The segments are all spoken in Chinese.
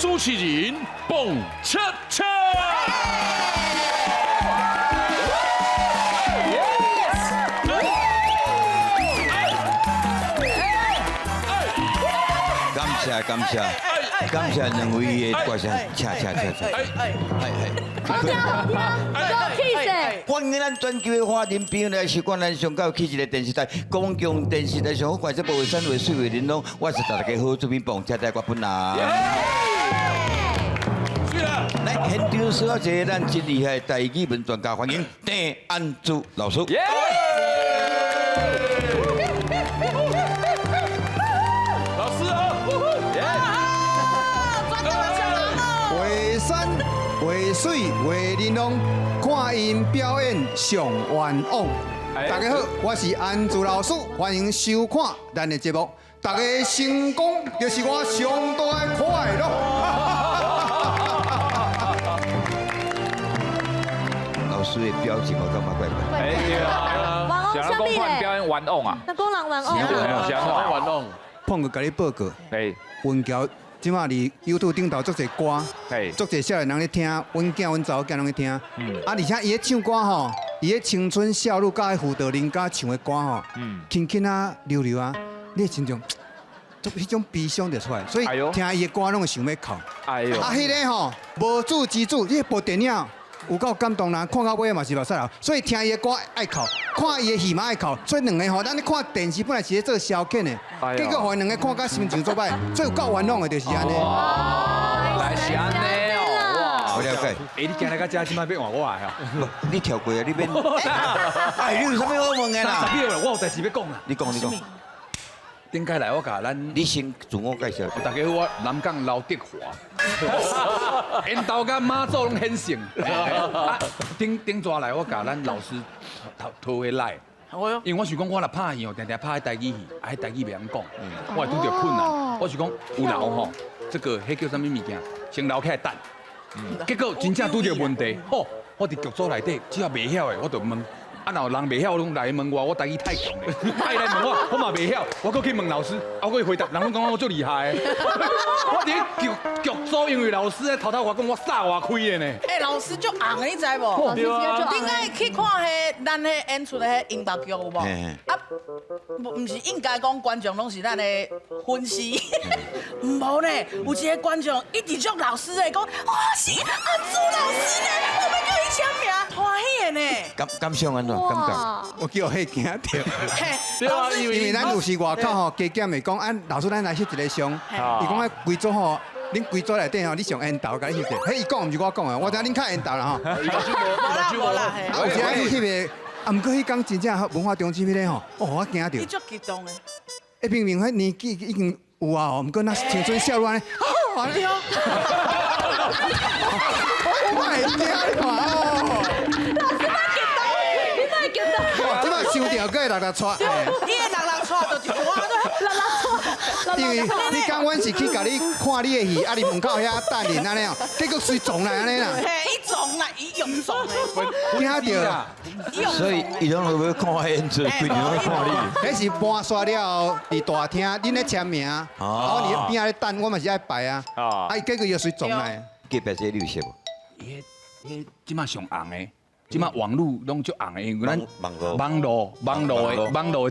主持人蹦恰恰。感谢两位的歌声，恰。好听好听，够气势。欢迎咱全球的华人朋友来收看咱上高起一个电视台，公共电视台上好看，这部为产为水为玲珑，我是大家好主编蹦恰恰我本人。来，现场所有一个咱真厉害的台语文专家，欢迎郑安珠老师。老师好，画山、画水、画玲珑，看因表演上冤枉。大家好，我是安珠老师，欢迎收看咱的节目。大家成功就是我上大的快乐。老师的表情我感觉怪怪。哎对啊，玩偶想要公兄弟嘞，换表演玩偶啊，那公人玩偶是啊玩弄。碰个甲你报告，哎文桥即马伫 YouTube 顶头做者歌，哎做者少年人咧听，阮囝阮查某囝拢咧听。而且伊咧唱歌吼，伊咧青春少女甲辅导人家唱的歌吼，轻轻啊溜溜啊，你的心中，迄种悲伤就出来，所以哎呦听伊的歌拢会想要哭。哎呦，迄个吼无主之主，迄部电影有够感动人，看到尾嘛是目屎流，所以听伊的歌爱哭，看伊的戏嘛爱哭，所以两个吼，咱咧看电视本来是咧做消遣的，哎呦结果互两个看到心情作歹，所以有够冤枉的就是安尼。来是安尼哦，我了解。哎，你今日到这即摆要换我的吼？你跳过啊？你免。哎，你有啥物好问的啦？ 30秒了，我有代志要讲啦。你讲。顶解来我甲咱，你先自我介绍。大家好，我南港刘德华，因兜甲妈祖拢很盛。啊，顶抓来我甲咱老师讨回来。因为我想讲，我若拍戏哦，定定拍台语戏，啊，迄台语袂晓讲，我会拄着困难。我想讲有留吼，这个迄叫啥物物件，先留起来等。结果真正拄着问题，吼，我伫剧组内底只要袂晓的，我就问。啊，若有人袂晓，拢来问我台语太强咧，爱来问我嘛袂晓，我搁去问老师，啊，我回答，人拢讲我最厉害的。我伫剧组，因为老师咧头话讲我撒外开的呢。哎，老师足红的，你知无？老师就顶解去看迄咱迄演出的迄音乐剧有无？啊，唔是应该讲观众拢是咱的粉丝，无呢，有一个观众一直叫老师的讲，哇是安珠老师呢，我要叫伊签名，欢喜的呢。感想安怎？感觉？我叫迄惊着，嘿，对啊，因为咱有时外口吼加减会讲，啊，老师咱来翕一个相，伊讲啊规组吼，恁规组内底吼，你上缘投，甲你翕者，迄伊讲毋是我讲的，我知影恁较缘投啦吼。无啦，嘿，有时啊去翕个，啊，毋过迄工真正文化中心迄个吼，哦，我惊着。伊足激动的。明明迄年纪已经有啊，毋过那青春少女安尼，啊，你好，我会惊你看哦。即摆收掉，搁会六六撮。伊会人错就一我因为你讲阮是去甲你看你的戏，啊，你门口遐等人安尼哦，结果随撞来安尼啦，嘿，伊撞啦，伊用撞的，惊着啦。所以伊拢要看我演出，规年要看你。迄是搬刷了后，伫大厅恁咧签名，啊，我伫边仔咧等，我嘛是爱排啊，啊，结果又随撞来。隔壁这绿色无？迄即马上红的，即马网络拢足红的，因为咱网络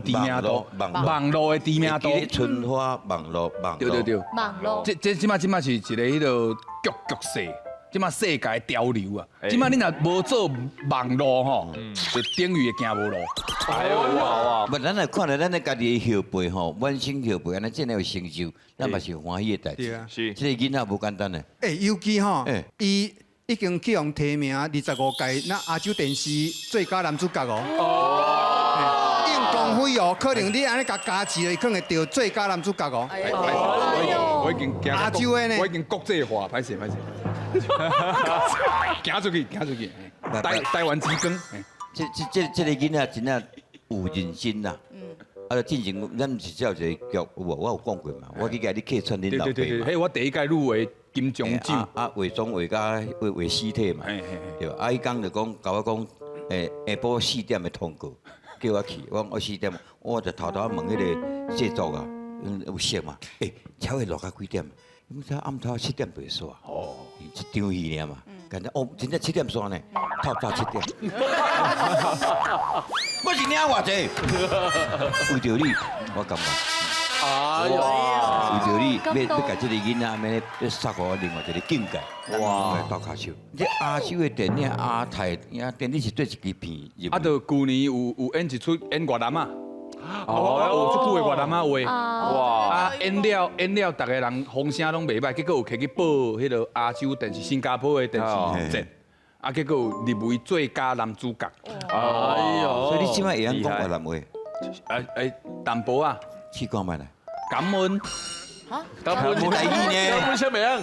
的知名度，网络的知名度。春花网络。对。网络。这即马是一个迄个局势，即马世界潮流啊！即马你若无做网络吼，就等于会行无路。哎呦哇！不，咱来看了咱的家己的后辈吼，完成后辈安尼真诶有成就，咱嘛是欢喜的代志。是。这个囡仔无简单诶。尤其吼哎，伊已经去互提名25届那亚洲电视最佳男主角哦。应光辉哦，可能你安尼甲加持了，可能会得最佳男主角哦。我已经亚洲的呢，我已经国际化，歹势。行出去。台湾之光。这个囡仔真正有认真啦。啊，进前咱是叫一个剧，我有讲过嘛，我去甲你客串恁老爸嘛。迄我第一届入围金钟奖。伪装伪假伪尸体嘛，对吧？伊讲就讲，甲我讲，下晡4点的通告，叫我去，我4点，我就偷偷问迄个制作啊，有熟嘛？超会落到几点？我才暗头7点袂煞。哦，一场戏尔嘛，感觉哦，真正7点煞呢，透早7点。我是领偌济，为着你，我感觉。哎呀，为着你，要甲这个囡仔，要杀我另外一个境界。哇，倒骹手。这亚洲的电影亚太电影是对一支片入。啊，就去年有演一出演越南啊，有足久的越南啊话，哇，演了，大家人风声拢袂歹，结果有摕去报迄个亚洲电视新加坡的电视节，啊，结果有入围最佳男主角。哎呦，所以你即摆会晓讲越南话，淡薄啊，试讲卖来。感恩。感恩无台语呢感恩什么样？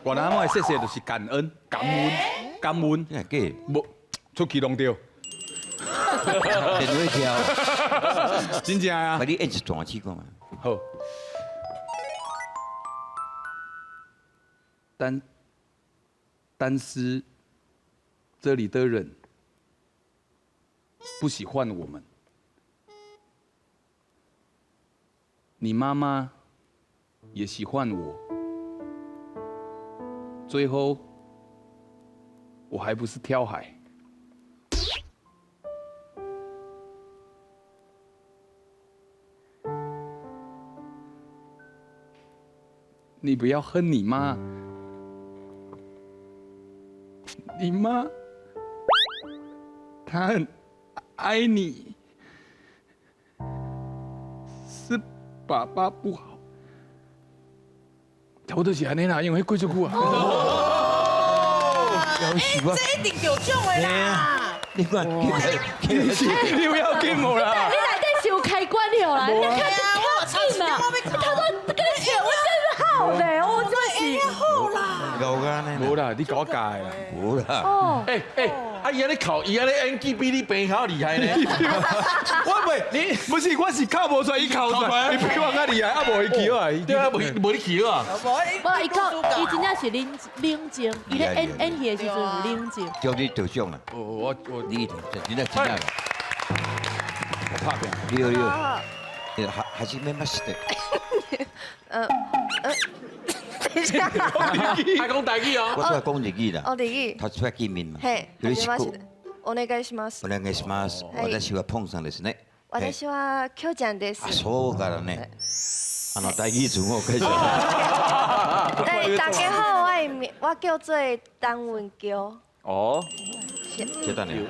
越南话说就是感恩、感恩、感恩，真系假？无出去拢对，电话跳，真正啊把。你演一段试讲嘛。好，但是这里的人不喜欢我们。你妈妈也喜欢我，最后我还不是跳海。你不要恨你妈，你妈她很爱你，是爸爸不好。我就是安尼啦，因为贵出久啊。这一定有奖的啦！你看，你不要紧我啦。你来这是有开关了啦，你看这超近嘛，他说跟你讲，我真是好嘞，我真是好啦，有干呢？无啦，你搞我教的啦。无啦。哦，啊，伊安尼考，伊安尼演技比你爸还要厉害呢。我袂，你不是，我是考无出来，伊考出来，你比我较厉害，啊无伊去啊。对啊，无你去啊。无伊讲，伊真正是冷静，伊咧演戏的时阵有冷静。叫你得奖啦！我你真的真的，拍片。你还是没乜事的。等一下，还讲台语哦。我都係講日語啦。哦，日語。他出来見面嘛。はい、よろしくはじめまして。お願いしますお。願いします。私はポンさんですね。私はきょうちゃんです。あ、そうからね。大義從我開始。大家好，我叫做陳文嬌。哦，簡單嚟。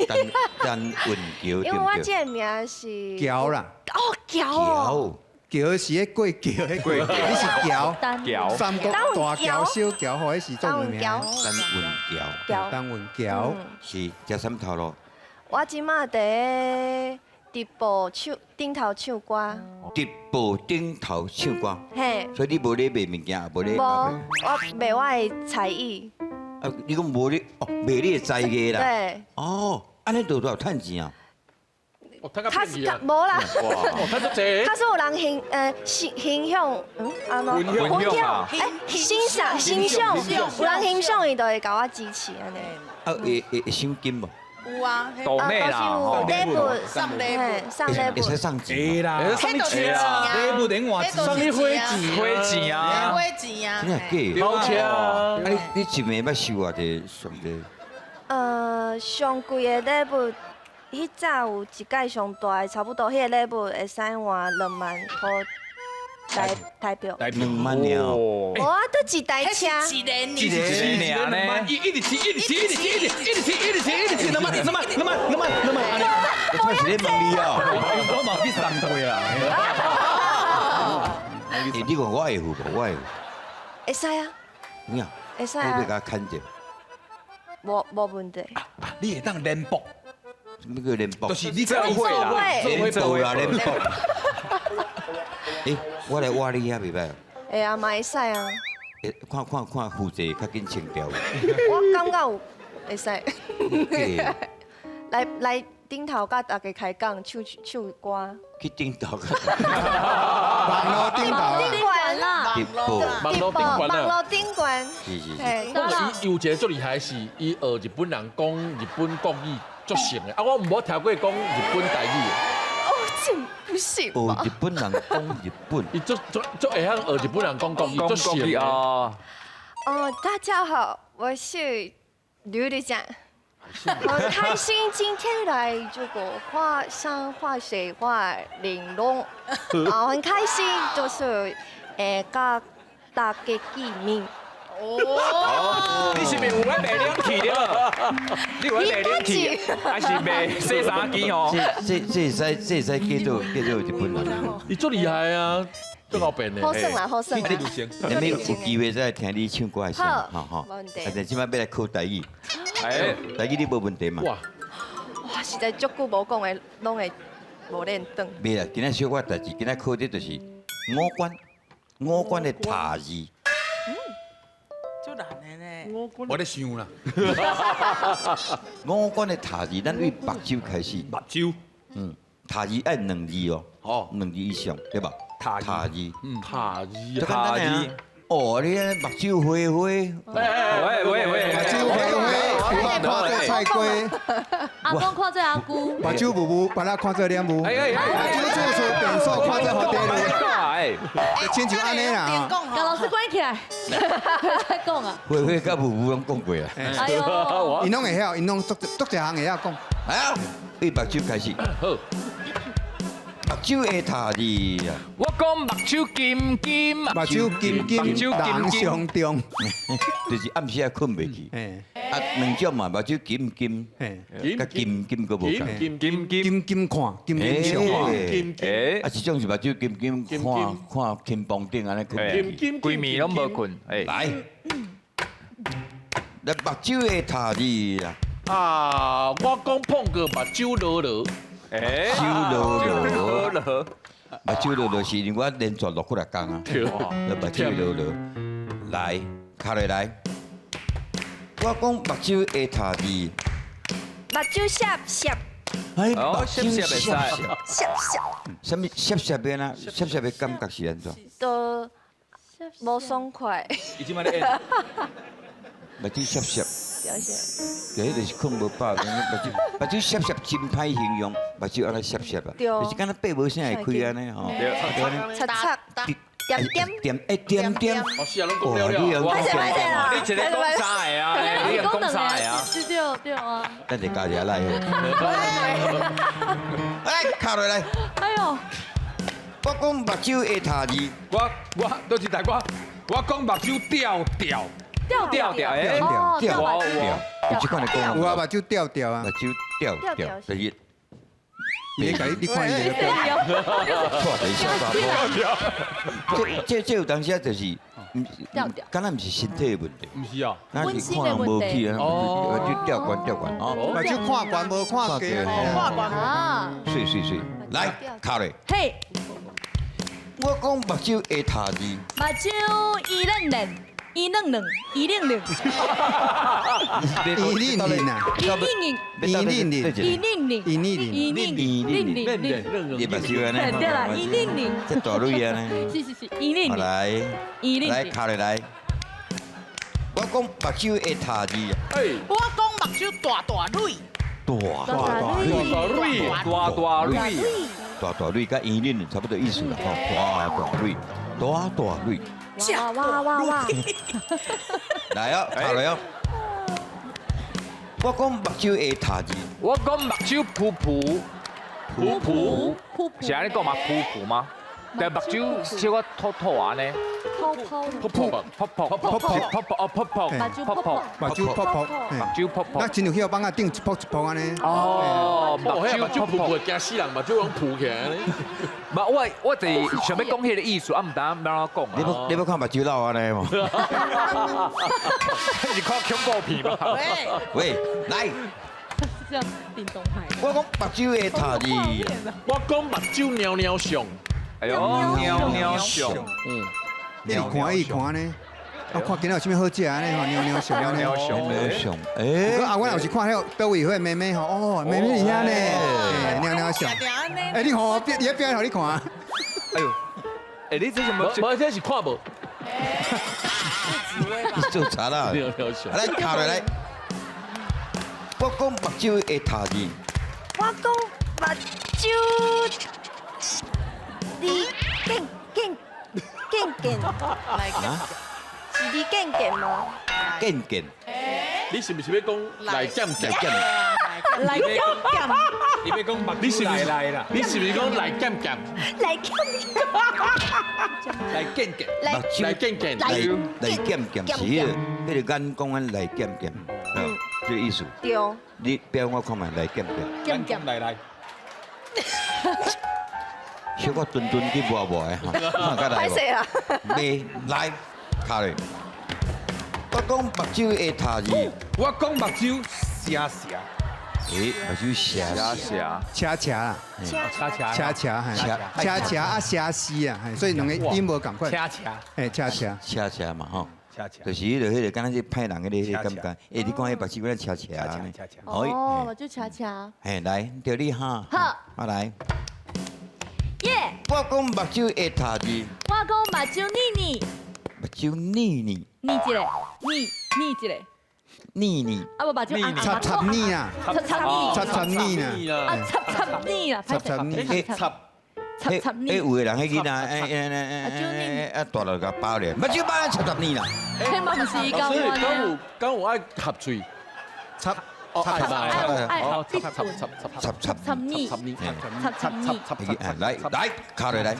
陳雲橋因為對唔對？我這個名是橋啦，哦，嬌哦。橋橋是迄過橋，迄過橋，你是橋。屌，三個大橋、小橋，或者是做咩名？陳陳雲橋嬌。陳雲橋。是食什麼頭路？我即馬在直播頂頭唱歌。直播頂頭唱歌。嘿。所以你無咧賣物件，無咧。無，我賣我的才藝。啊，你講無咧哦，賣你的才藝啦。對。哦，安尼就有趁錢啊？哦，他他是無啦。哦，他就这。他是有人形象，安怎？分享欣賞，有人欣賞伊就會甲我支持安尼。啊，會收金無？有啊，抖内啦，啊，吼都是上礼物，上禮會使物，送錢會嗎？啦，送你錢啊，你不等我送你花錢，花钱啊，花錢啊，真係假？好吃啊！啊，你一暝要收啊？這上這上貴的禮物，迄早有一屆上大的，差不多迄個禮物會使換2萬塊台幣。來2萬了。哦，我都一台車，一年一年一年呢，一直吃，那麼，我出是咧問你啊。我嘛去3歲啦。你講我會付無？我會付。會使啊，你啊，會使你要啊，甲我牽者。無問題。你會當聯播，什麼叫聯播？就是你做會啦，聯播啦，聯播。播。誒，我來挖你遐袂歹。會啊，嘛會使啊，看負責較緊清調。我感覺有會使。假來頂頭甲大家開講唱歌。去頂頭。網絡頂頭啊。頂管啦，直播。網絡頂管網啊！絡頂管。是是是。嘿，我伊有一個最厲害是，伊學日本人講日本國語足成的，啊，我唔好聽過講日本台語的。哦，真行学吗日？本人讲日本，伊足会晓学日本人讲国语，足熟的。哦，大家好，我是刘队长。很开心今天来这个华山滑水画玲珑，很开心，就是跟大家见面。你是咪有咧卖两气了？你有咧卖两气，还是卖洗衫机哦？这使叫做日本人。伊足厉害啊，足好变的。好胜啦，好胜啦！咱们有机会再听你唱歌的声，好没问题但即摆要来考台语，哎，台语你无问题嘛？哇，哇，实在足久无讲的，拢会无练转。袂啦，今仔小可代志，今仔考的就是五官的塔字。就难的呢。我咧想啦，五官的塔字，咱对目睭开始。目睭，塔字爱两字哦，哦两字以上对吧？塔字塔字，塔字最简啊，单的啊。哦，你目睭灰灰，喂，目睭灰灰，有人看做菜瓜，阿公看做阿姑，目睭雾雾，别人看做脸雾，目睭处处变数，看做好地路，哎，亲像安尼啦吼。把老师关起来，再讲啊！灰灰甲雾雾拢讲过啦。哎呦，因拢会晓，因拢足一项会晓讲。啊，对目睭开始，好，目睭的塔字啊，我讲目睭金金，目睭金金，人上中。就是暗时啊困袂去。嘿，啊，两种嘛，目睭金金，嘿，甲金金个无共。金金看，金金上看。金哎啊，，一种是目睭金金，看天崩顶安尼困袂去。规暝拢无困，哎，来，来目睭的塔字啊，啊，我讲碰过目睭落落，哎，手落落，了，目睭落落是因为我连续6几工啊，来目睭落落，来，卡落来，我讲目睭的塔字，目睭闪闪哎，哦目睭闪闪闪闪，闪闪，什么闪闪的呢？闪闪的感觉是安怎？都无爽快。已经买了，目睭闪闪。表现第一就是困无饱，目睭闪闪真歹形容，目睭安尼闪闪啊，对就是敢若爬无啥会开安尼吼，擦擦点点。点点，哦是啊，拢讲哇，了你有了。拍谁啦？你一个讲啥的啊？你一个讲啥的啊？对啊！咱就加入来好。来，卡落来，哎呦，我讲目睭的塔字，我都是大我讲目睭掉，调调，哎，哦，掉掉有即款的讲法，有啊，目睭掉掉啊目，睭掉，就是伊会甲你看伊就掉。错一小把波。这有当时就是，敢若毋是身体的问题，唔是啊，咱是看人无去啊，目睭掉管哦。目睭看悬无看低。啊！水，来卡落。嘿，我讲目睭的塔字，目睭一愣愣，一愣愣，一愣愣，伊恁恁啊，一愣愣，伊恁恁，一愣愣，伊恁恁，一愣愣，你目睭安尼，对啦，一愣愣，这大女安尼，是，一愣愣，来，一愣愣，卡落来。我讲目睭的塔字，哎，我讲目睭大大蕊，大大瑞大蕊，甲圆润差不多意思啦，吼，大蕊，哇！来哦，卡落哦。我讲目睭的塔字，我讲目睭噗噗，噗是安尼讲嘛噗噗吗？但目睭小可凸凸安尼，泡泡，噗噗噗噗噗噗噗噗，目睭泡泡，目睭泡泡，目睭噗那噗。真有去帮啊顶一泡一泡安尼。哦，目哦，迄睭目睭噗噗。噗噗，惊死人，目睭拢噗起来。我就是想要讲迄个意思，啊，唔当要安怎讲啊？你要看目睭老安尼无？是看恐怖片吗？喂，来，这样叮咚拍，我讲目睭的塔字，我讲目睭尿尿上，哎呦，喵喵熊，伊看呢，我看今仔有啥物好食安尼吼，尿上安尼。喵熊，没有上，不哎过，啊，我若是看迄个倒位迄妹妹吼，哦，妹妹厉害呢，尿上。哎，你看，伊表演互你看。哎呦，哎，你这什么？无这是看无，你做查啦，尿尿上。来卡落来，我讲目睭的塔字，我讲目睭你健，来是你健吗？健健，你是不是要讲来减减？来要干，你别讲目你是不是来啦，你是不是讲来减减？来健，来健健，来来减减？来健健是迄个眼光安来健健，这个意思。对，你表我看卖来健健，减减，来，小可蹲去摸摸的哈，甲来无？歹势啦。未来，卡咧。我讲目睭会塌字，我讲目睭斜斜，诶，目睭斜斜，恰恰啦，恰恰恰恰，恰恰啊，斜死啊，所以两个音无共款。恰恰哎，恰恰，斜斜嘛吼。恰恰就，是迄个迄个，敢若是歹人迄个感觉。诶，你讲迄目睭咱斜斜安尼，恰恰，哦，就恰恰，嘿，来，着你哈，好，我来。耶！我讲目睭会塌字，我讲目睭腻目睭腻腻腻一个，腻一个，腻腻，啊，无目睭红插插腻啊，插插腻啊，啊，插腻啦，插插腻，插腻，有个人迄囡仔，大了甲包咧，目睭包插插腻啦。迄嘛毋是讲所以我呢，敢有爱合嘴，插哦爱吧爱哦闭插嘴，插插插腻，插你，插腻，来，卡落来。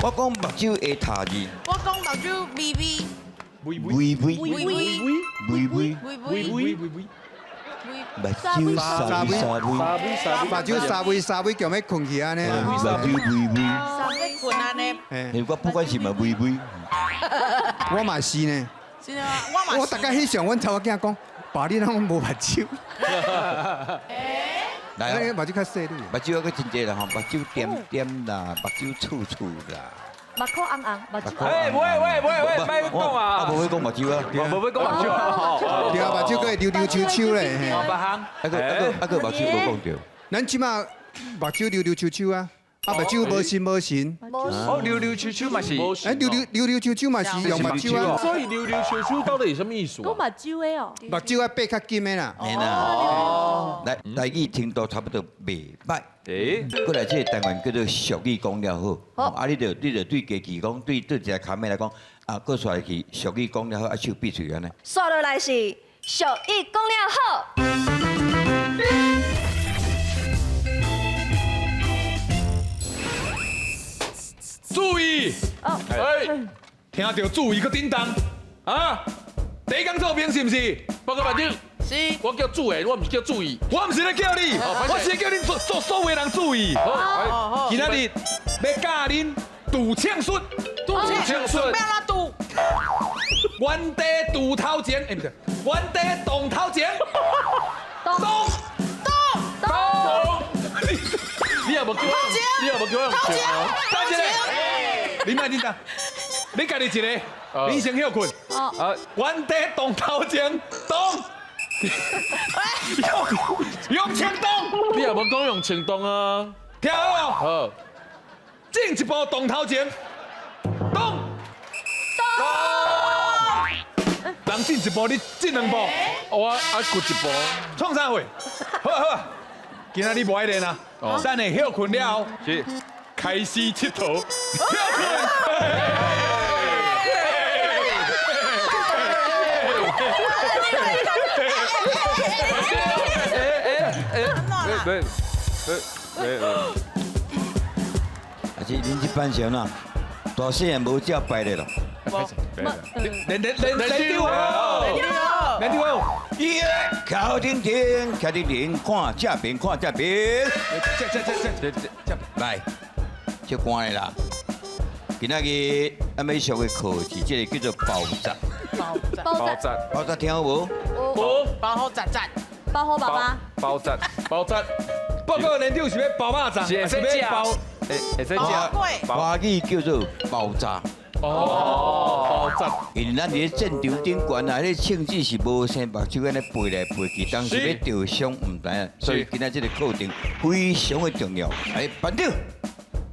我讲目睭会塌字，我讲目睭微微微微微微微微微微微目睭沙微沙微，目睭沙微叫咩困去安尼目啊？睭微微。要困安尼，哎，我不管是嘛微微，我嘛是呢，是啊，我嘛我大概翕相，阮头仔囝讲，爸你拢无目睭，来啊，目睭较细哩。目睭个真济啦吼，目睭点点啦，目睭粗粗啦。目眶红红，目睭哎，喂，别讲我啊，不会讲目睭啊，无要讲目睭啊，对啊，目睭佫会溜溜秋秋咧。嘿别行，个目睭无讲着。咱即马目睭溜溜秋秋啊，啊目睭无神无神，哦，溜溜球球嘛是，哎溜溜秋秋嘛是用目睭啊，所以溜溜球球到底有什么意思讲啊？目睭的哦，目睭啊拔较紧的啦。嘿啦，来语听到差不多袂歹。诶，过来这个单元叫做俗语讲了好，啊你就对家己讲，对一个卡妹来讲，啊，过出来去俗语讲了好，啊手闭嘴安尼。刷落来是俗语讲了好。注意，哦，哎，听到注意个叮当啊！第一工作兵是不是？报告班长，是我叫注意，我唔是叫注意。我唔是咧叫你，我是叫你所有人注意。哦今仔日要教恁赌枪术，枪术要哪赌？原地赌头前，哎不对，原地动头前，动。你也无叫我，你也无叫我用笑啊！等一下，你莫紧张，你家己一个，你先休困。哦，原地动头前，动。用枪动，你也无讲用行动啊？听好哦。好，进一步动头前，动。人进一步，你进两步，我骨一步。创啥会？好啊好啊，今仔日无爱练啊，等下休困了后，是，开始佚佗，休困。对，啊，是恁这班上啊，大细也无叫摆咧咯。练丢啊！练丢啊！耶，靠顶顶，靠顶顶，看这边，看这边。这，来，这关的啦。今仔日俺们上的课是这个叫做爆炸。爆炸，爆炸听好无？包好杂杂，包好爸爸，爆炸，包扎，报告练丢是要包肉粽，是还是要包？会使包食，粿，华语叫做爆炸。哦，包扎，因为咱伫战场顶悬啊，迄枪支是无生目睭安尼飞来飞去，当时要着伤唔知影，所以今仔这个课程非常的重要。哎，班长，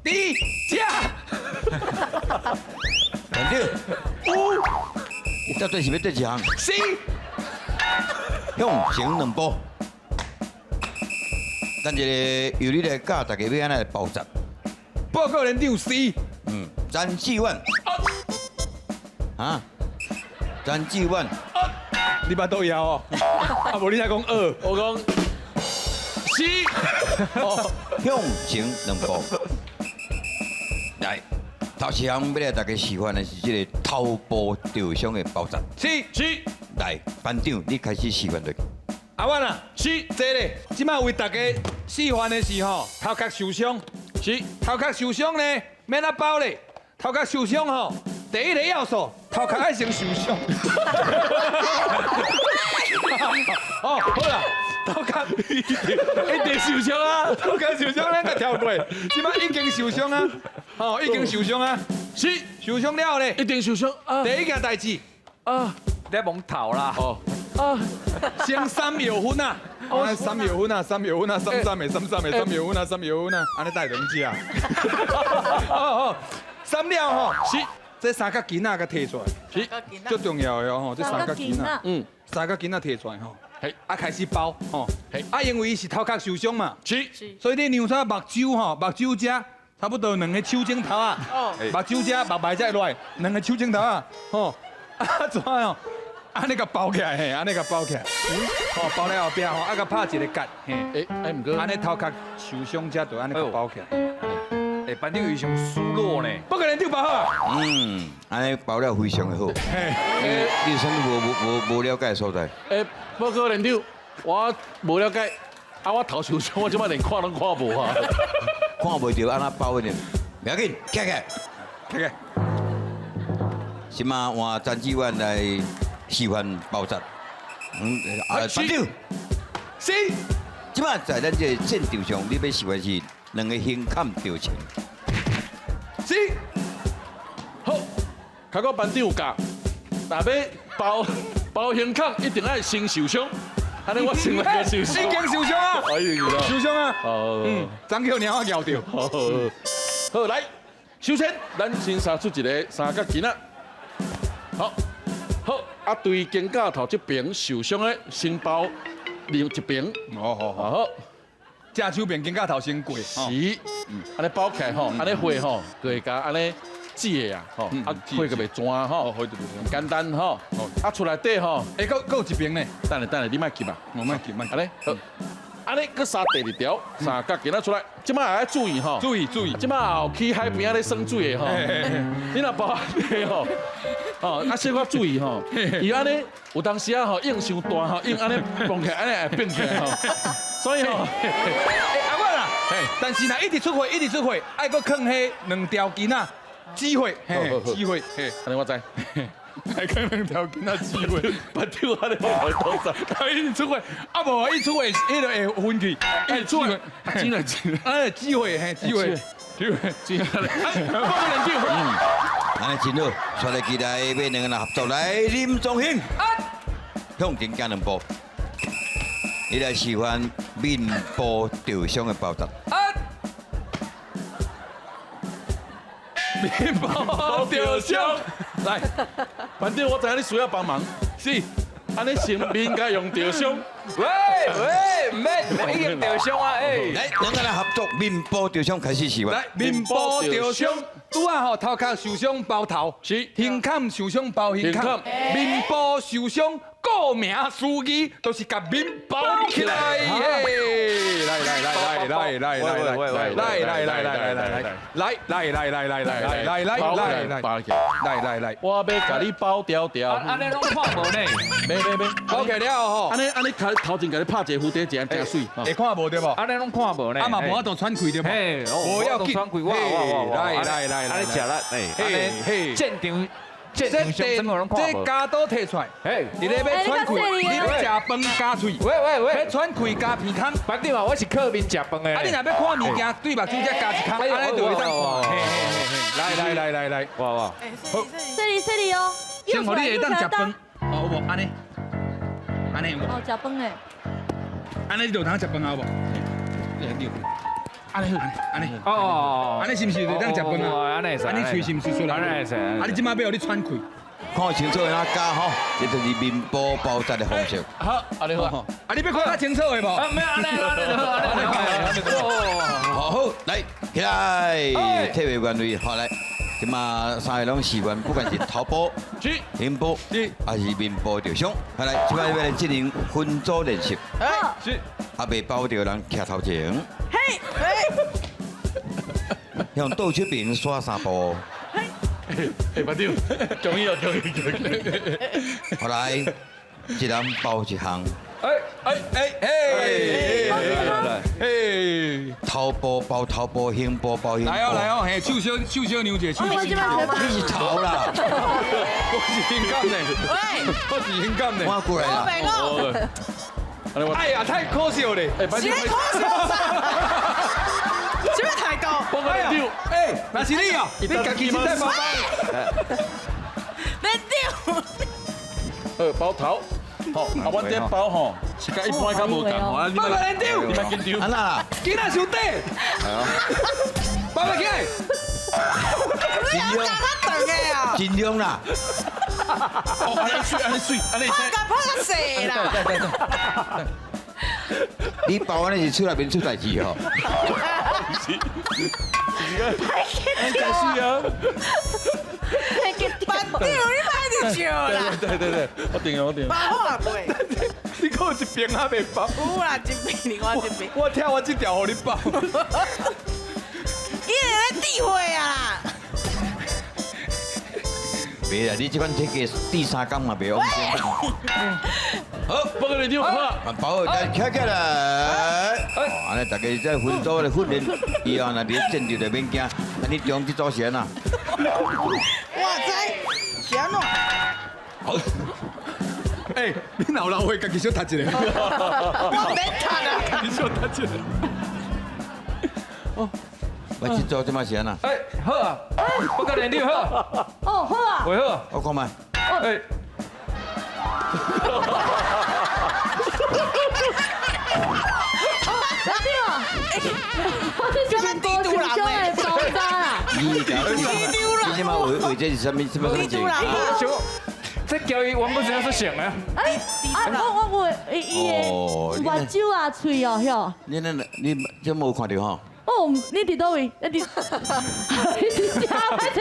第一架，班长，你到底是要对一项？是向前两步，咱一个由你来教大家要安尼来包扎。报告连长 C， 詹志远。啊，詹志远。你把都摇哦，啊无你才讲2，我讲是，向前两步。来，头一项要来大家示范的是这个头部吊伤的包扎。是，来，班长，你开始示范落去。阿婉啊，是，这咧，即摆为大家示范的是吼，头壳受伤，是，头壳受伤呢，免啊包咧，头壳受伤吼，第一个要素，头壳爱先受伤。哦，好啦，头壳一定受伤啊！头壳受伤，咱甲跳过，即摆已经受伤啊，哦，已经受伤啊，是，受伤了咧，一定受伤啊！第一件代志，在蒙头啦。哦，先3秒分啊，3秒分啊，3秒分啊，33的，33的，3秒分啊，3秒分啊，安尼带两只啊。哦，3了吼，是，这3角筋啊，甲摕出来，是，最重要的哦吼，这3角筋啊， 3角筋啊摕出来吼，嘿，啊开始包吼，嘿，啊因为伊是头壳受伤嘛，是，所以你量啥目睭吼，目睭遮差不多2个手指头啊，目睭遮目白才落来2个手指头啊，吼，啊怎样？安尼甲包起来，嘿，安尼甲包起来，吼，包咧后壁吼，啊甲拍一个结，嘿，唔过，安尼头壳受伤者就安尼甲包起来，班长有上输落呢。不可能就包好啊，安尼包了非常的好。嘿，你有什么无了解的所在？报告连长，我无了解，啊，我头受伤，我即摆连看拢看无啊。看袂到安那包的呢？不要紧，起来。起来，现在换詹志远来示范包扎。班长，是，即摆在咱这个战场上，你要示范是2个胸坎吊前。是，好，开个班长有教，但要包胸坎一定要先受伤，安尼我先来个受伤。已经受伤啊，哎呀，受伤啊，哦，张叫鸟啊咬掉，好来，首先咱先杀出一个3角筋啊，好，啊对肩胛头这边受伤的先包另一边，好，正手边肩胛头先过，是，安尼包起来吼，安尼会吼，就会甲安尼挤的啊，吼，啊会个袂钻吼，简单吼，啊出来底吼，够有一边呢，等下，你莫急啊，我慢慢，安尼好，安尼佮杀第2条3角筋啊出来，即摆也要注意吼，注意，即摆后去海边咧耍水的吼，你若包安尼吼，啊小可注意吼，伊安尼有当时啊吼硬伤大吼，硬安尼蹦起来，安尼会变起来吼，所以吼，阿我啦，但是若一直出血，爱搁放迄2条筋啊，机会，机会，安尼我知，爱放2条筋啊，机会。班长安尼我多少，他一直出血，啊无一出血，迄个会昏去，一出血，真的，机会，机会，真的，报告连长，安尼真好，带来期待要2个人合作来，林宗兴，向前行2步，你来示范面部吊伤的包扎。面包吊伤，来，班长我知影你需要帮忙，是，安尼先面甲用吊伤，喂，免用吊伤啊，来，2个人合作，面部吊伤开始示范。来，面部吊伤，拄啊吼，头壳受伤包头，是，胸坎受伤包胸坎，面部受伤，顾名思义，都是甲面包起来，来，我要甲你包条条，安尼拢看无呢。别，包起了吼，安尼头前甲你拍一个蝴蝶结，真水，会看无对不？安尼拢看无呢。啊嘛无法度喘气对不？嘿，我要紧，穿开，哇，来，安尼食啦，嘿，战场上怎么拢看无？这加刀摕出来，嘿，你咧要喘气，你要食饭加喙，要喘气加鼻孔。班长啊，我是客面食饭的。啊，你若要看物件，对目睭才加一孔，安尼就会当看。来，哇，这里哦，先互你会当食饭，有无？安尼有无？哦，食饭诶，安尼你就当食饭好无？安尼，哦，安尼是毋是就当食饭啊？安尼是，安尼喙是毋是出来？安尼是。啊，你即摆要互你喘气，看清楚哪加吼，这就是面部包扎的方式。好，阿你好。啊，你要看较清楚的无？啊，没有，安尼好好，来起来，体位原位，好来，今嘛三个拢习惯，不管是头部、去，胸部，还是面部着伤，好来，即摆要来进行分组练习。去，阿未包着人徛头前，嘿，向倒出边刷3步。哎，班长，终于哦，终于。好来，一人包一项，头部包头部，胸部包胸部。来哦来哦，嘿，手小扭者，手小。我这边在你是头啦，我是性感的，喂，我是性感的。我过来啦。白讲，哎呀，太可笑了！哎，班长，这个可笑啥？这个太高。报告连长，哎，那是你哦，你家己真带包包。连长，包头，好，啊，阮这包吼，是甲一般较无共，吼，啊，你报告连长，你莫紧张。安那啦？囡仔伤底。包包起来。你要加较长的啊？尽量啦。哦，安尼水，安尼水，安尼泡甲泡较细啦。你包安尼是出内面出代志吼。安解水啊！班长，你卖就笑啦。对，我定。包好啊袂？你讲有一边还未包，有啦，这边你我这边。我跳我这条互你包。你在诋毁啊啦！袂啦，你这款体格第三工嘛袂往前。好，报告连长，好。包好，来起来。安尼大家在分组咧训练，以后若伫战斗就免惊。啊，你中这组是安那？哇塞，是安怎？哎，你老人会家己小读一个。我免读啊！你小读一个。我这组即马是安那？哎，好啊，报告连长好，哦，好啊，为好，我看卖。哎，我这就是多受伤的包扎啦。你即马为这是什么情你主人啊！小，这交易王不知道是谁啊？哎，我伊的目睭啊、喙哦，哟。你这无看到吼？哦，你伫倒位？你伫家歹势，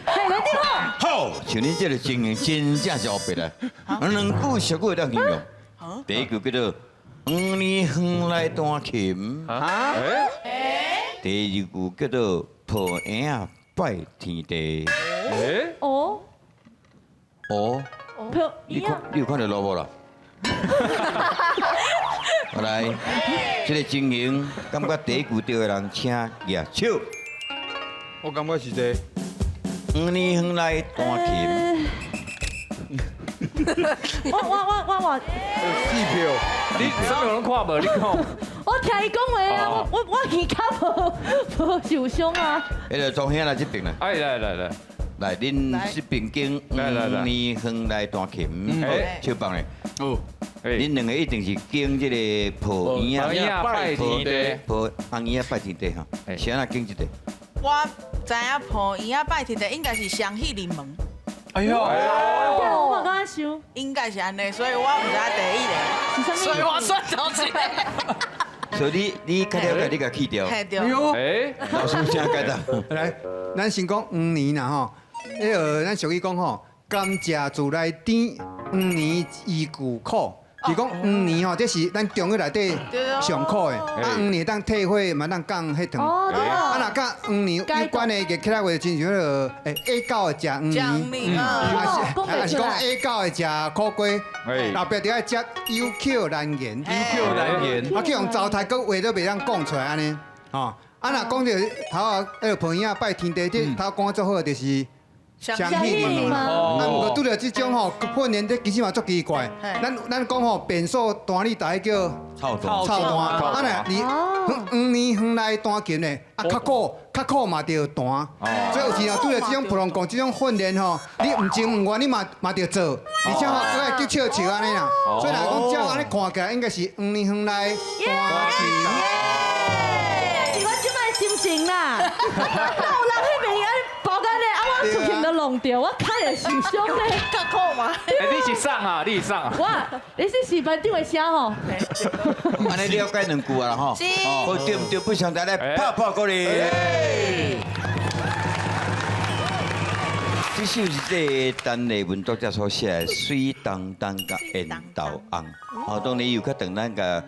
嘿，连长好。好，像你这个情形真正是黑白啦。两句俗语当形容。第一句叫做黄年远来弹琴，第二句叫做抱婴仔拜天地。哦，哦，票你有看到路无啦？好来，这个情形，感觉第一句对的人请举手。我感觉是这。黄年远来弹琴。我，四票。你什么人看无？你看，我听伊讲话啊，我耳蛀无受伤啊。迄个从兄来这边来，哎，来，来恁这边经黄年远来弹琴，手棒嘞。哦。恁两个一定是经这个抱婴仔拜天地，抱红婴仔拜天地哈，是安那经一个？我知影抱婴仔拜天地应该是双喜临门，哎呦，我刚刚想，应该是安尼，所以我唔知第一咧，所以我选头一个。所以你较了解，你甲去掉。嘿对。哎，老师请解答。来，咱先讲黄年啦吼，迄个咱俗语讲吼，甘蔗自来甜，黄年伊具苦。是讲黄年吼，这是咱中国内底上苦的。啊，黄年当退火，嘛当降迄糖。哦，对啊，哦。若甲黄年有关的，个起来话，亲像迄个下狗会食黄年，啊是讲下狗会食苦瓜，后壁就要食有口难言。有难言。啊，去用糟蹋个话都袂当讲出来安尼，吼。啊，若讲到头啊，迄个朋友拜天地，这头讲做好就是相喜临门。啊，毋过拄着即种吼训练，这其实嘛足奇怪。咱讲吼变数单哩，大概叫操蛋。啊，若你黄年远来弹琴咧，啊较苦嘛着弹。所以有时候拄着即种普通讲即种训练吼，你毋情毋愿你嘛着做，而且吼搁会去笑安尼啦。所以若讲照安尼看起来，应该是黄年远来弹琴。是我即摆心情啦，哪有人迄边安包干咧，啊我出去都弄掉，我脚会受伤咧。较苦嘛。哎，你是送啊，你是送啊。我，你是视频顶的声吼？安尼了解两句啊啦吼。是好对唔对？不想再来拍拍鼓励。这首是这陈丽文作者所写的《水当当甲烟斗红》，哦，当然有较长咱个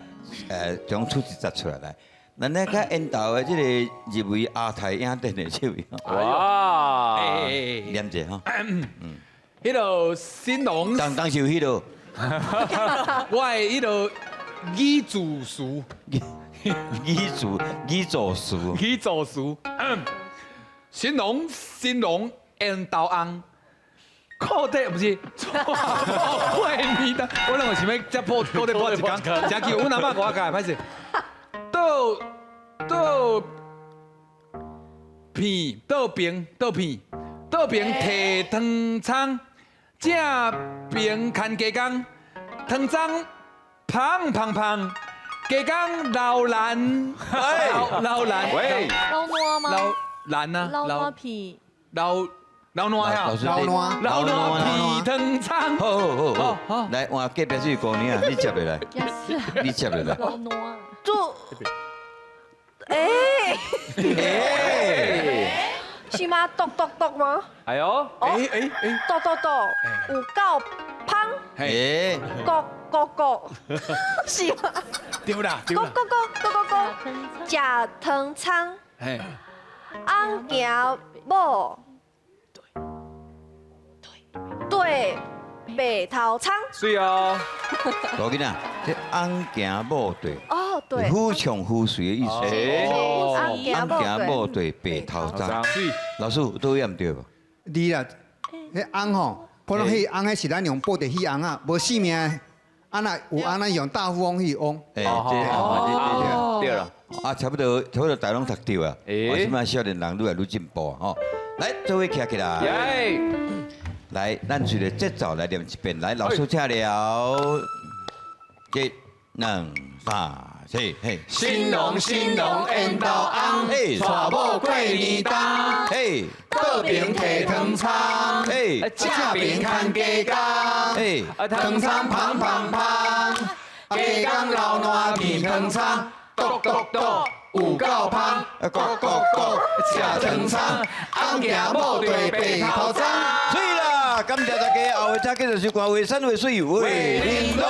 将出一集出来来。咱咧甲烟斗的这个入围亚太影展的这位，哇！念者吼，迄个新农，当时有迄落我的迄个语主书，语助词，语助书，新农烟斗红。靠底不是，会咪的，我两个想要接破靠底破一工，真久，阮阿妈给我教，歹势。倒边摕糖葱，正边牵鸡公，糖葱胖，鸡公老烂，喂，老烂吗？烂啊，老烂皮。老烂呀，老烂皮糖葱。好，来换隔壁这位姑娘，你接落来，你接落来。老烂。就，是吗？咚吗？哎呦，咚，有够胖，咕，是吗？对啦，咕，食糖葱，嘿，翁行某，对，白头苍。水哦。老囡仔，这翁行某对，哦，对。夫唱妇随的意思。翁翁行某对白头鬃。老师都验对无？你啦，迄翁吼，可能迄翁迄是咱用布袋戏翁啊，无性命的。啊那有翁咱用大富翁去翁。哎，对了，啊，差不多大家拢读对啊。为什么少年人愈来愈进步啊？吼，来，做位徛起来。耶！来，咱随着节奏来念一遍。来，老师请了。一、两、三、四，嘿。新农烟斗红，嘿，娶某过年冬。嘿，倒边摕糖葱，嘿，正边牵鸡公。嘿，糖葱胖，鸡公老烂皮糖葱，剁，有够芳，咕，吃糖葱，翁行某对白头鬃。对啦，感谢大家，后回再继续收看《为山为水为玲珑》。